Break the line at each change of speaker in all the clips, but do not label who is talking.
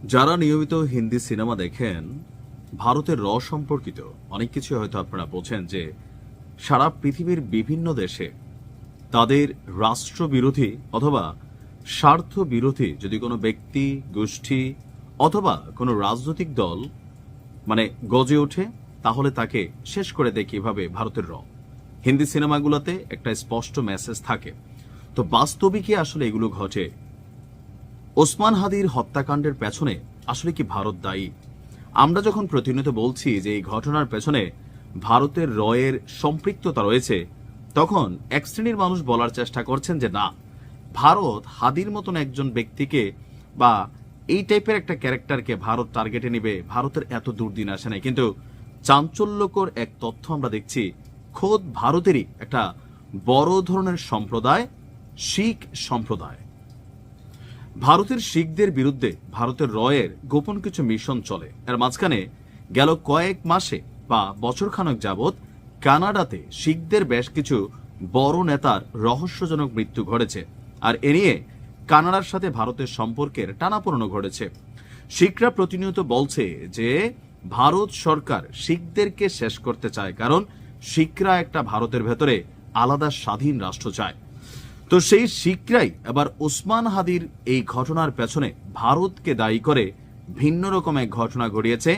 যারা নিয়মিত হিন্দি সিনেমা দেখেন, ভারতের সম্পর্কিত অনেক কিছু হয়তো আপনারা বোঝেন যে সারা পৃথিবীর বিভিন্ন দেশে তাদের রাষ্ট্রবিরোধী অথবা স্বার্থ বিরোধী যদি কোনো ব্যক্তি, গোষ্ঠী অথবা কোনো রাজনৈতিক দল গজে ওঠে, তাহলে তাকে শেষ করে দেয় কিভাবে ভারতের হিন্দি সিনেমাগুলোতে একটা স্পষ্ট মেসেজ থাকে। তো বাস্তবে কি আসলে এগুলো ঘটে? ওসমান হাদির হত্যাকাণ্ডের পেছনে আসলে কি ভারত দায়ী? আমরা যখন প্রতিনিয়ত বলছি যে এই ঘটনার পেছনে ভারতের এর সম্পৃক্ততা রয়েছে, তখন এক শ্রেণীর মানুষ বলার চেষ্টা করছেন যে না, ভারত হাদির মতন একজন ব্যক্তিকে বা এই টাইপের একটা ক্যারেক্টারকে ভারত টার্গেটে নিবে, ভারতের এত দুর্দিন আসে নাই। কিন্তু চাঞ্চল্যকর এক তথ্য আমরা দেখছি, খোদ ভারতেরই একটা বড় ধরনের সম্প্রদায়, শিখ সম্প্রদায়, ভারতের শিখদের বিরুদ্ধে ভারতের এর গোপন কিছু মিশন চলে। এর মাঝখানে গেল কয়েক মাসে বা বছরখানেক যাবৎ কানাডাতে শিখদের বেশ কিছু বড় নেতার রহস্যজনক মৃত্যু ঘটেছে, আর এ নিয়ে কানাডার সাথে ভারতের সম্পর্কের টানাপোড়েনও ঘটেছে। শিখরা প্রতিনিয়ত বলছে যে ভারত সরকার শিখদেরকে শেষ করতে চায়, কারণ শিখরা একটা ভারতের ভেতরে আলাদা স্বাধীন রাষ্ট্র চায়। তো সেই শিখরাই এবার ওসমান হাদির এই ঘটনার পেছনে ভারতকে দায়ী করে ভিন্ন রকম এক ঘটনা ঘটিয়েছে।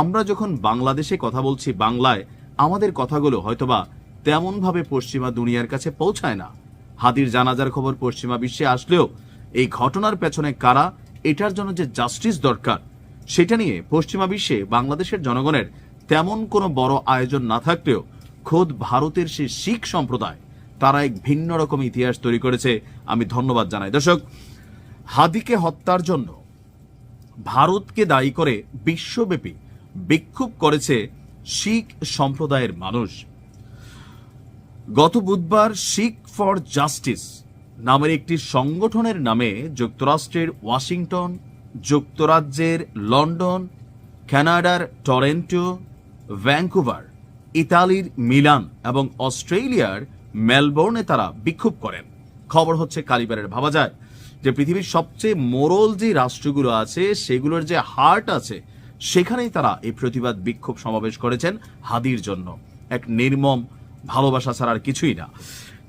আমরা যখন বাংলাদেশে কথা বলছি, বাংলায় আমাদের কথাগুলো হয়তোবা তেমন ভাবে পশ্চিমা দুনিয়ার কাছে পৌঁছায় না। হাদির জানাজার খবর পশ্চিমা বিশ্বে আসলেও এই ঘটনার পেছনে কারা, এটার জন্য যে জাস্টিস দরকার, সেটা নিয়ে পশ্চিমা বিশ্বে বাংলাদেশের জনগণের তেমন কোনো বড় আয়োজন না থাকলেও খোদ ভারতের সেই শিখ সম্প্রদায় তারা এক ভিন্ন রকম ইতিহাস তৈরি করেছে। আমি ধন্যবাদ জানাই। দর্শক, হাদিকে হত্যার জন্য ভারতকে দায়ী করে বিশ্বব্যাপী বিক্ষোভ করেছে শিখ সম্প্রদায়ের মানুষ। গত বুধবার শিখ ফর জাস্টিস নামের একটি সংগঠনের নামে যুক্তরাষ্ট্রের ওয়াশিংটন, যুক্তরাজ্যের লন্ডন, কানাডার টরেন্টো, ভ্যাঙ্কুভার, ইতালির মিলান এবং অস্ট্রেলিয়ার মেলবোর্নে তারা বিক্ষোভ করেন। খবর হচ্ছে কালিবারের। ভাবা যায় যে পৃথিবীর সবচেয়ে মোরল যে রাষ্ট্রগুলো আছে, সেগুলোর যে হার্ট আছে, সেখানেই তারা এই প্রতিবাদ বিক্ষোভ সমাবেশ করেছেন হাদির জন্য। এক নির্মম ভালোবাসা ছাড়া আর কিছুই না।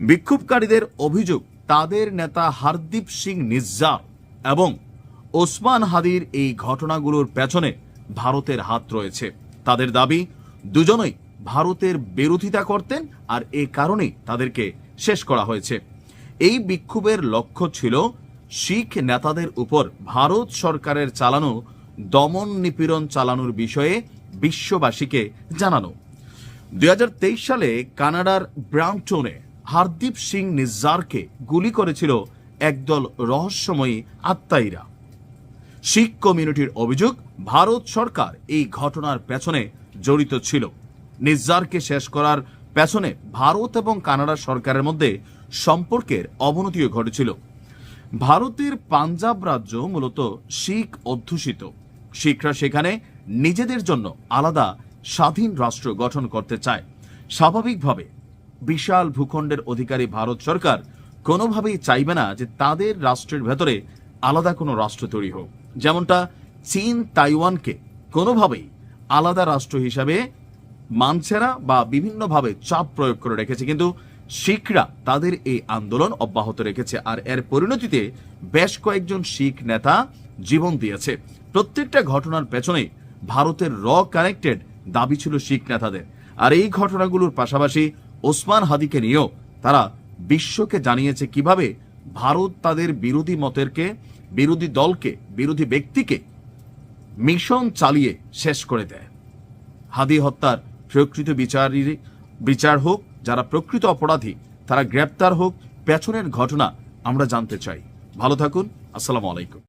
বিক্ষোভকারীদের অভিযোগ, তাদের নেতা হরদীপ সিং নিজ্জার এবং ওসমান হাদির এই ঘটনাগুলোর পেছনে ভারতের হাত রয়েছে। তাদের দাবি, দুজনই ভারতের বিরোধিতা করতেন আর এ কারণেই তাদেরকে শেষ করা হয়েছে। এই বিক্ষোভের লক্ষ্য ছিল শিখ নেতাদের উপর ভারত সরকারের চালানো দমন নিপীড়ন চালানোর বিষয়ে বিশ্ববাসীকে জানানো। 2023 সালে কানাডার ব্রাম্পটনে হরদীপ সিং নিজ্জারকে গুলি করেছিল একদল রহস্যময়ী আত্মাইরা। শিখ কমিউনিটির অভিযোগ, ভারত সরকার এই ঘটনার পেছনে জড়িত ছিল। নিজ্জারকে শেষ করার পেছনে ভারত এবং কানাডা সরকারের মধ্যে সম্পর্কের অবনতিও ঘটেছিল। ভারতের পাঞ্জাব রাজ্য মূলত শিখ অধ্যুষিত। শিখরা সেখানে নিজেদের জন্য আলাদা স্বাধীন রাষ্ট্র গঠন করতে চায়। স্বাভাবিকভাবে বিশাল ভূখণ্ডের অধিকারী ভারত সরকার কোনোভাবেই চাইবে না যে তাদের রাষ্ট্রের ভেতরে আলাদা কোনো রাষ্ট্র তৈরি হোক। যেমনটা চীন তাইওয়ানকে কোনোভাবেই আলাদা রাষ্ট্র হিসাবে মানছে না বা বিভিন্নভাবে চাপ প্রয়োগ করে রেখেছে, কিন্তু শিখরা তাদের এই আন্দোলন অব্যাহত রেখেছে। আর এর পরিণতিতে বেশ কয়েকজন শিখ নেতা জীবন দিয়েছে। প্রত্যেকটা ঘটনার পেছনে ভারতের কানেক্টেড দাবি ছিল শিখ নেতাদের। আর এই ঘটনাগুলোর পাশাপাশি ওসমান হাদিকে নিয়েও তারা বিশ্বকে জানিয়েছে কিভাবে ভারত তাদের বিরোধী মতেরকে, বিরোধী দলকে, বিরোধী ব্যক্তিকে মিশন চালিয়ে শেষ করে দেয়। হাদি হত্যার প্রকৃত বিচার হোক, যারা প্রকৃত অপরাধী তারা গ্রেপ্তার হোক। পেছনের ঘটনা আমরা জানতে চাই। ভালো থাকুন। আসসালামু আলাইকুম।